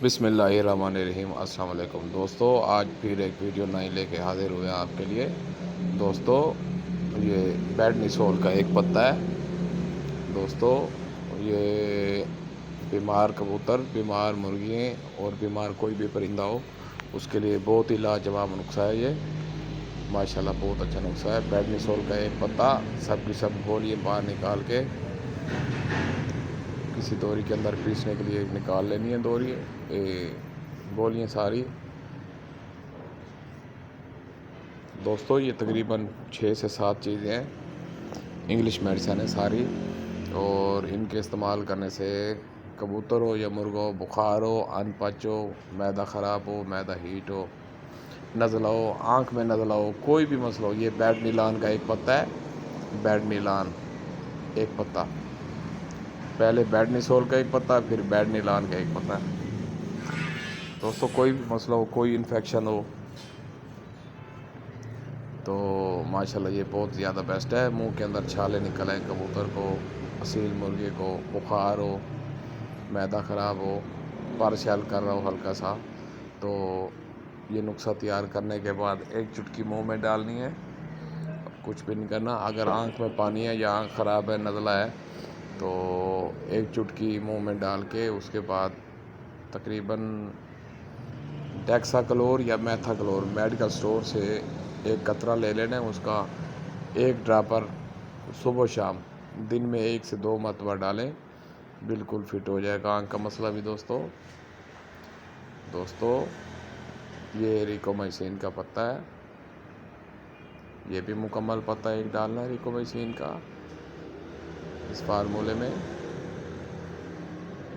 बिस्मिल्लाहिर्रहमानिर्रहीम। अस्सलाम वालेकुम दोस्तों, आज फिर एक वीडियो नई लेके हाजिर हुए हैं आपके लिए। दोस्तों, ये बैड निसोल का एक पत्ता है। दोस्तों, ये बीमार कबूतर, बीमार मुर्गियाँ और बीमार कोई भी परिंदा हो उसके लिए बहुत ही लाजवाब नुस्खा है ये। माशाल्लाह बहुत अच्छा नुस्खा है। बैड निसोल का एक पत्ता सब की सब गोलियाँ बाहर निकाल के किसी दोरी के अंदर पीसने के लिए निकाल लेनी है गोलियाँ सारी। दोस्तों, ये तकरीबन 6 से 7 चीज़ें हैं, इंग्लिश मेडिसिन है सारी, और इनके इस्तेमाल करने से कबूतर हो या मुर्गा हो, बुखार हो, अनपच हो, मैदा ख़राब हो, मैदा हीट हो, नज़ला हो, आँख में नज़ला हो, कोई भी मसला हो, ये बैड नीलान का एक पत्ता है। बैड नीलान एक पत्ता, पहले बैड निसोल का एक पत्ता, फिर बैड नीलान का एक पत्ता। दोस्तों, कोई भी मसला हो, कोई इन्फेक्शन हो तो माशाल्लाह ये बहुत ज़्यादा बेस्ट है। मुंह के अंदर छाले निकल आए कबूतर को, असील मुर्गे को, बुखार हो, मैदा ख़राब हो, पर शैल कर रहा हो हल्का सा, तो ये नुस्खा तैयार करने के बाद एक चुटकी मुंह में डालनी है, कुछ भी नहीं करना। अगर आँख में पानी है या आँख ख़राब है, नज़ला है, तो एक चुटकी मुंह में डाल के उसके बाद तकरीबन डेक्साक्लोर या मेथाक्लोर मेडिकल स्टोर से एक कतरा ले लेना है, उसका एक ड्रापर सुबह शाम दिन में 1 से 2 मरतबा डालें, बिल्कुल फिट हो जाएगा आँख का मसला भी। दोस्तों, ये रिकोमाइसिन का पत्ता है, ये भी मुकम्मल पत्ता एक डालना है रिकोमाइसिन का इस फार्मूले में।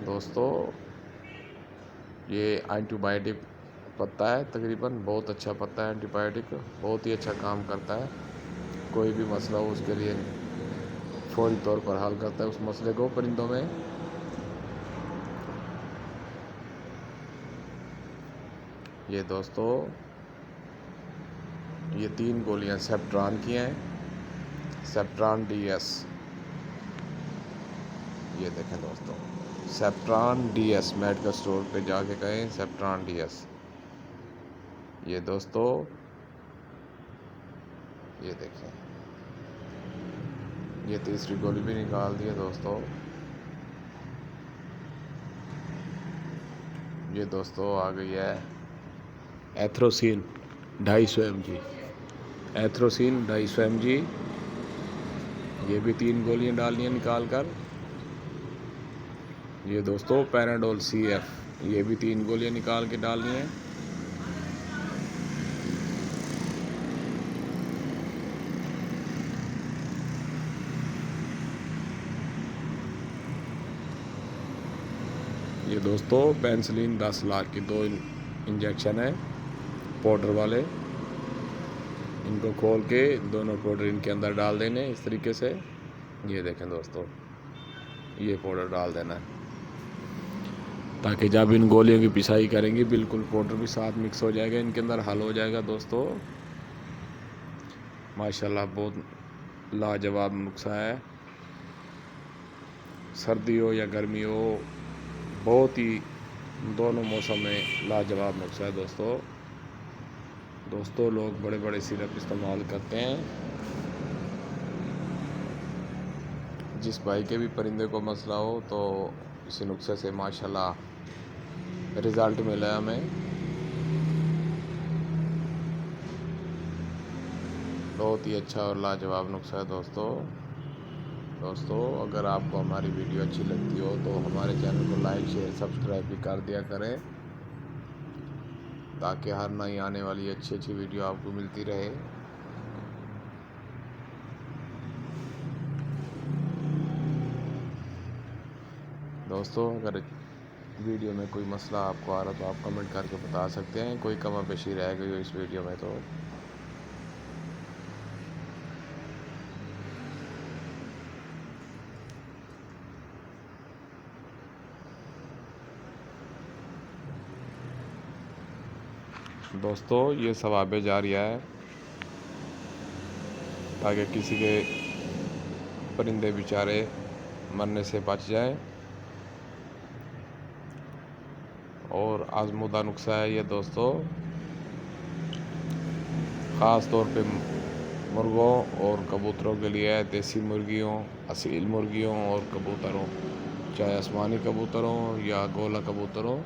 दोस्तों, ये एंटीबायोटिक पत्ता है, तकरीबन बहुत अच्छा पत्ता है, एंटीबायोटिक बहुत ही अच्छा काम करता है। कोई भी मसला हो उसके लिए फौरी तौर पर हल करता है उस मसले को परिंदों में। ये दोस्तों, ये 3 गोलियां सेप्ट्रान की हैं, सेप्ट्रान DS। ये देखें दोस्तों, सेप्ट्रान DS, मेडिकल स्टोर पे जाके कहें सेप्ट्रान DS। ये दोस्तों, ये देखें, ये तीसरी गोली भी निकाल दी है दोस्तों। ये दोस्तों आ गई है एथ्रोसिन 250 mg, एथ्रोसिन 250 mg। ये भी 3 गोलियां डालनी है निकाल कर। ये दोस्तों पैराडोल CF, ये भी 3 गोलियां निकाल के डालनी है। ये दोस्तों पेंसिलिन 10 लाख की 2 इंजेक्शन है पाउडर वाले, इनको खोल के दोनों पाउडर इनके अंदर डाल देने इस तरीके से। ये देखें दोस्तों, ये पाउडर डाल देना है ताकि जब इन गोलियों की पिसाई करेंगी बिल्कुल पाउडर भी साथ मिक्स हो जाएगा, इनके अंदर हल हो जाएगा। दोस्तों, माशाल्लाह बहुत लाजवाब नुस्खा है। सर्दी हो या गर्मी हो, बहुत ही दोनों मौसम में लाजवाब नुस्खा है। दोस्तों, लोग बड़े बड़े सिरप इस्तेमाल करते हैं। जिस भाई के भी परिंदे को मसला हो तो इस नुस्खे से माशाल्लाह रिज़ल्ट मिला है हमें, बहुत ही अच्छा और लाजवाब नुस्खा है। दोस्तों, अगर आपको हमारी वीडियो अच्छी लगती हो तो हमारे चैनल को लाइक शेयर सब्सक्राइब भी कर दिया करें, ताकि हर नई आने वाली अच्छी अच्छी वीडियो आपको मिलती रहे। दोस्तों, अगर वीडियो में कोई मसला आपको आ रहा तो आप कमेंट करके बता सकते हैं, कोई कमी पेशी रह गई हो इस वीडियो में तो। दोस्तों, ये सवाब जारिया है, ताकि किसी के परिंदे बेचारे मरने से बच जाए और आजमूदा नुस्खा है ये दोस्तों, ख़ास तौर पे मुर्गों और कबूतरों के लिए है। देसी मुर्गियों, असील मुर्गियों और कबूतरों, चाहे आसमानी कबूतर हो या गोला कबूतर हो,